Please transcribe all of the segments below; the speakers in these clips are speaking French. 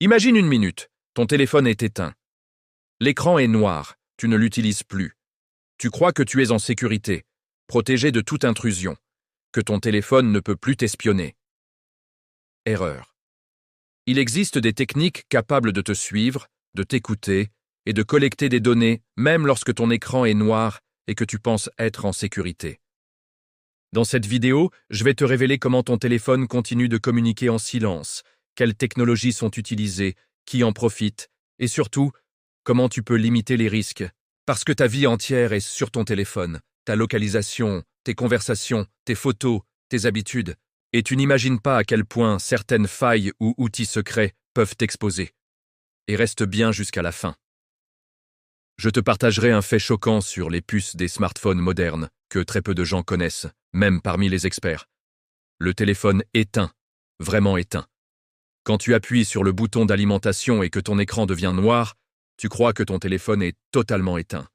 Imagine une minute, ton téléphone est éteint. L'écran est noir, tu ne l'utilises plus. Tu crois que tu es en sécurité, protégé de toute intrusion, que ton téléphone ne peut plus t'espionner. Erreur. Il existe des techniques capables de te suivre, de t'écouter et de collecter des données même lorsque ton écran est noir et que tu penses être en sécurité. Dans cette vidéo, je vais te révéler comment ton téléphone continue de communiquer en silence, quelles technologies sont utilisées, qui en profite, et surtout, comment tu peux limiter les risques. Parce que ta vie entière est sur ton téléphone, ta localisation, tes conversations, tes photos, tes habitudes, et tu n'imagines pas à quel point certaines failles ou outils secrets peuvent t'exposer. Et reste bien jusqu'à la fin. Je te partagerai un fait choquant sur les puces des smartphones modernes que très peu de gens connaissent, même parmi les experts. Le téléphone éteint, vraiment éteint. Quand tu appuies sur le bouton d'alimentation et que ton écran devient noir, tu crois que ton téléphone est totalement éteint.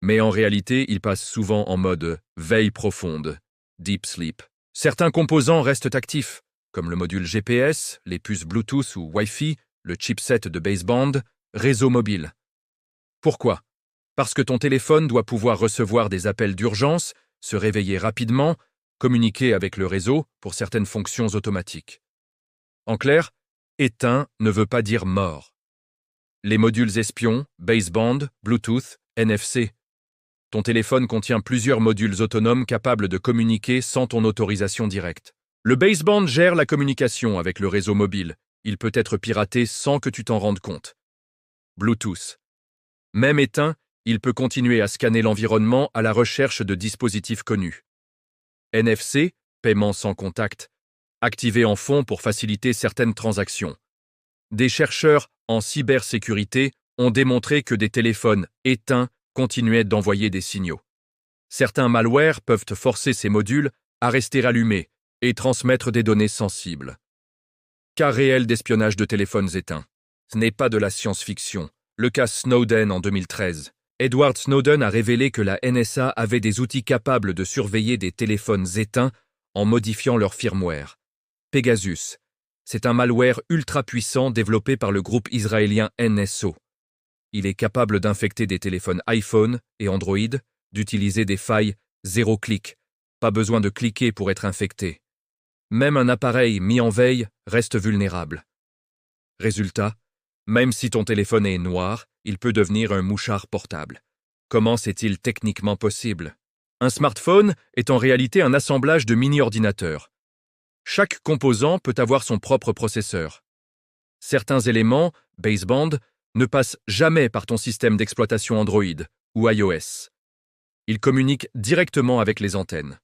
Mais en réalité, il passe souvent en mode veille profonde, deep sleep. Certains composants restent actifs, comme le module GPS, les puces Bluetooth ou Wi-Fi, le chipset de baseband, réseau mobile. Pourquoi? Parce que ton téléphone doit pouvoir recevoir des appels d'urgence, se réveiller rapidement, communiquer avec le réseau pour certaines fonctions automatiques. En clair, éteint ne veut pas dire mort. Les modules espions, baseband, Bluetooth, NFC. Ton téléphone contient plusieurs modules autonomes capables de communiquer sans ton autorisation directe. Le baseband gère la communication avec le réseau mobile. Il peut être piraté sans que tu t'en rendes compte. Bluetooth. Même éteint, il peut continuer à scanner l'environnement à la recherche de dispositifs connus. NFC, paiement sans contact, activé en fond pour faciliter certaines transactions. Des chercheurs en cybersécurité ont démontré que des téléphones éteints continuaient d'envoyer des signaux. Certains malwares peuvent forcer ces modules à rester allumés et transmettre des données sensibles. Cas réel d'espionnage de téléphones éteints. Ce n'est pas de la science-fiction. Le cas Snowden en 2013. Edward Snowden a révélé que la NSA avait des outils capables de surveiller des téléphones éteints en modifiant leur firmware. Pegasus. C'est un malware ultra puissant développé par le groupe israélien NSO. Il est capable d'infecter des téléphones iPhone et Android, d'utiliser des failles zéro clic. Pas besoin de cliquer pour être infecté. Même un appareil mis en veille reste vulnérable. Résultat, même si ton téléphone est noir, il peut devenir un mouchard portable. Comment c'est-il techniquement possible? Un smartphone est en réalité un assemblage de mini-ordinateurs. Chaque composant peut avoir son propre processeur. Certains éléments, baseband, ne passent jamais par ton système d'exploitation Android ou iOS. Ils communiquent directement avec les antennes.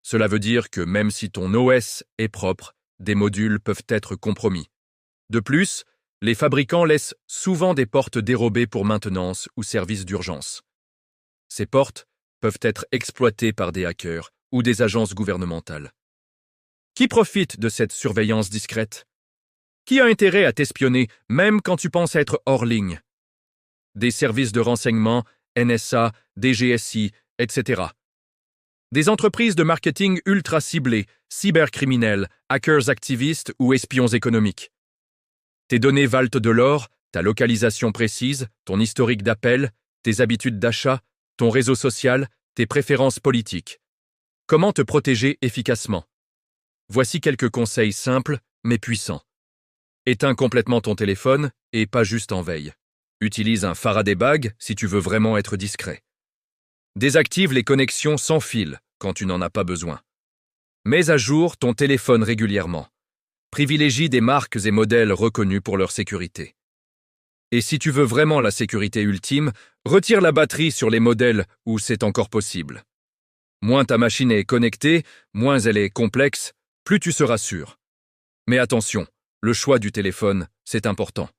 Cela veut dire que même si ton OS est propre, des modules peuvent être compromis. De plus, les fabricants laissent souvent des portes dérobées pour maintenance ou services d'urgence. Ces portes peuvent être exploitées par des hackers ou des agences gouvernementales. Qui profite de cette surveillance discrète? Qui a intérêt à t'espionner même quand tu penses être hors ligne? Des services de renseignement, NSA, DGSI, etc. Des entreprises de marketing ultra ciblées, cybercriminels, hackers activistes ou espions économiques. Tes données valent de l'or, ta localisation précise, ton historique d'appel, tes habitudes d'achat, ton réseau social, tes préférences politiques. Comment te protéger efficacement? Voici quelques conseils simples mais puissants. Éteins complètement ton téléphone et pas juste en veille. Utilise un Faraday bag si tu veux vraiment être discret. Désactive les connexions sans fil quand tu n'en as pas besoin. Mets à jour ton téléphone régulièrement. Privilégie des marques et modèles reconnus pour leur sécurité. Et si tu veux vraiment la sécurité ultime, retire la batterie sur les modèles où c'est encore possible. Moins ta machine est connectée, moins elle est complexe, plus tu seras sûr. Mais attention, le choix du téléphone, c'est important.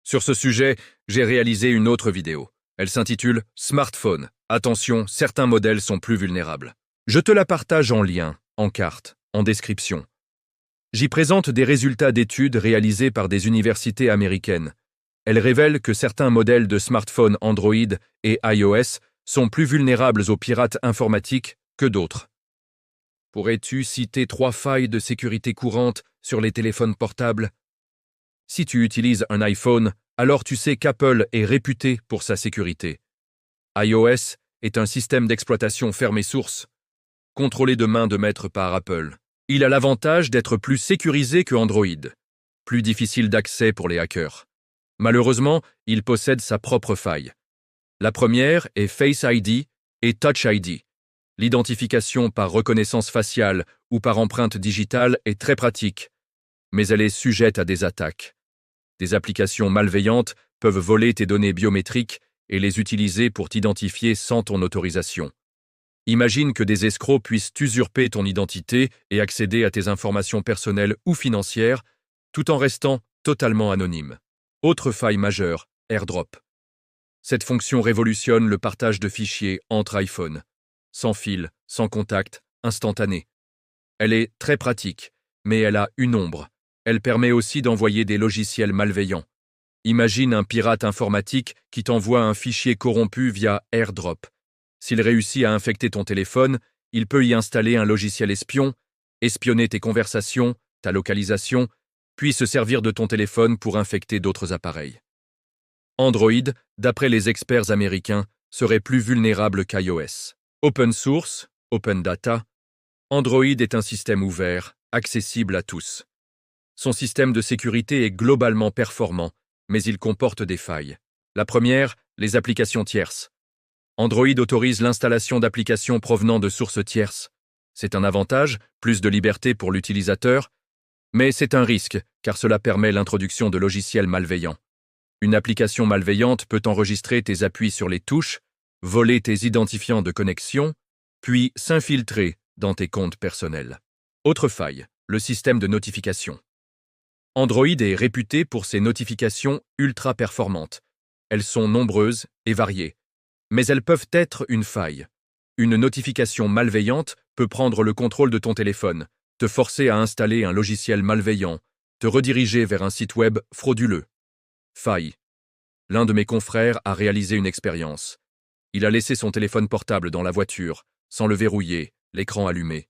Sur ce sujet, j'ai réalisé une autre vidéo. Elle s'intitule « Smartphone. Attention, certains modèles sont plus vulnérables ». Je te la partage en lien, en carte, en description. J'y présente des résultats d'études réalisées par des universités américaines. Elles révèlent que certains modèles de smartphones Android et iOS sont plus vulnérables aux pirates informatiques que d'autres. Pourrais-tu citer 3 failles de sécurité courantes sur les téléphones portables? Si tu utilises un iPhone, alors tu sais qu'Apple est réputé pour sa sécurité. iOS est un système d'exploitation fermé source, contrôlé de main de maître par Apple. Il a l'avantage d'être plus sécurisé que Android, plus difficile d'accès pour les hackers. Malheureusement, il possède sa propre faille. La première est Face ID et Touch ID. L'identification par reconnaissance faciale ou par empreinte digitale est très pratique, mais elle est sujette à des attaques. Des applications malveillantes peuvent voler tes données biométriques et les utiliser pour t'identifier sans ton autorisation. Imagine que des escrocs puissent usurper ton identité et accéder à tes informations personnelles ou financières, tout en restant totalement anonyme. Autre faille majeure, AirDrop. Cette fonction révolutionne le partage de fichiers entre iPhones. Sans fil, sans contact, instantané. Elle est très pratique, mais elle a une ombre. Elle permet aussi d'envoyer des logiciels malveillants. Imagine un pirate informatique qui t'envoie un fichier corrompu via AirDrop. S'il réussit à infecter ton téléphone, il peut y installer un logiciel espion, espionner tes conversations, ta localisation, puis se servir de ton téléphone pour infecter d'autres appareils. Android, d'après les experts américains, serait plus vulnérable qu'iOS. Open source, open data, Android est un système ouvert, accessible à tous. Son système de sécurité est globalement performant, mais il comporte des failles. La première, les applications tierces. Android autorise l'installation d'applications provenant de sources tierces. C'est un avantage, plus de liberté pour l'utilisateur, mais c'est un risque, car cela permet l'introduction de logiciels malveillants. Une application malveillante peut enregistrer tes appuis sur les touches, voler tes identifiants de connexion, puis s'infiltrer dans tes comptes personnels. Autre faille, le système de notification. Android est réputé pour ses notifications ultra performantes. Elles sont nombreuses et variées, mais elles peuvent être une faille. Une notification malveillante peut prendre le contrôle de ton téléphone, te forcer à installer un logiciel malveillant, te rediriger vers un site web frauduleux. Faille. L'un de mes confrères a réalisé une expérience. Il a laissé son téléphone portable dans la voiture, sans le verrouiller, l'écran allumé.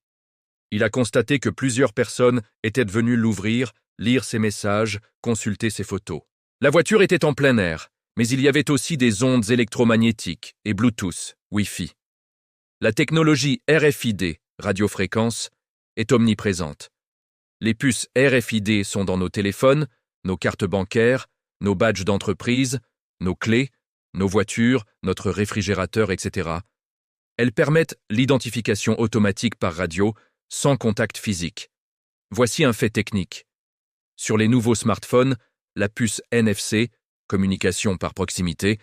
Il a constaté que plusieurs personnes étaient venues l'ouvrir, lire ses messages, consulter ses photos. La voiture était en plein air, mais il y avait aussi des ondes électromagnétiques et Bluetooth, Wi-Fi. La technologie RFID, radiofréquence, est omniprésente. Les puces RFID sont dans nos téléphones, nos cartes bancaires, nos badges d'entreprise, nos clés, nos voitures, notre réfrigérateur, etc. Elles permettent l'identification automatique par radio, sans contact physique. Voici un fait technique. Sur les nouveaux smartphones, la puce NFC, communication par proximité,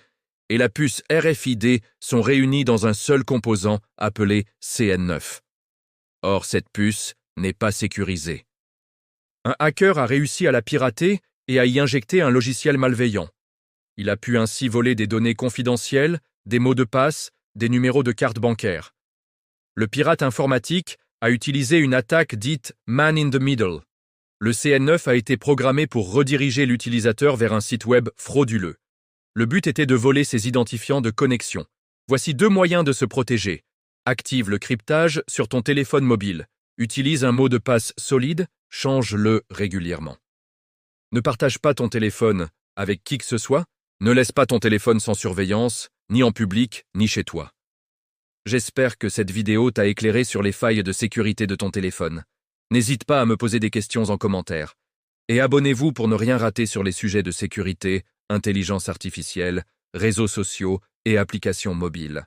et la puce RFID sont réunies dans un seul composant appelé CN9. Or, cette puce n'est pas sécurisée. Un hacker a réussi à la pirater et à y injecter un logiciel malveillant. Il a pu ainsi voler des données confidentielles, des mots de passe, des numéros de carte bancaire. Le pirate informatique a utilisé une attaque dite « Man in the Middle ». Le CN9 a été programmé pour rediriger l'utilisateur vers un site web frauduleux. Le but était de voler ses identifiants de connexion. Voici 2 moyens de se protéger. Active le cryptage sur ton téléphone mobile. Utilise un mot de passe solide, change-le régulièrement. Ne partage pas ton téléphone avec qui que ce soit. Ne laisse pas ton téléphone sans surveillance, ni en public, ni chez toi. J'espère que cette vidéo t'a éclairé sur les failles de sécurité de ton téléphone. N'hésite pas à me poser des questions en commentaire. Et abonnez-vous pour ne rien rater sur les sujets de sécurité, intelligence artificielle, réseaux sociaux et applications mobiles.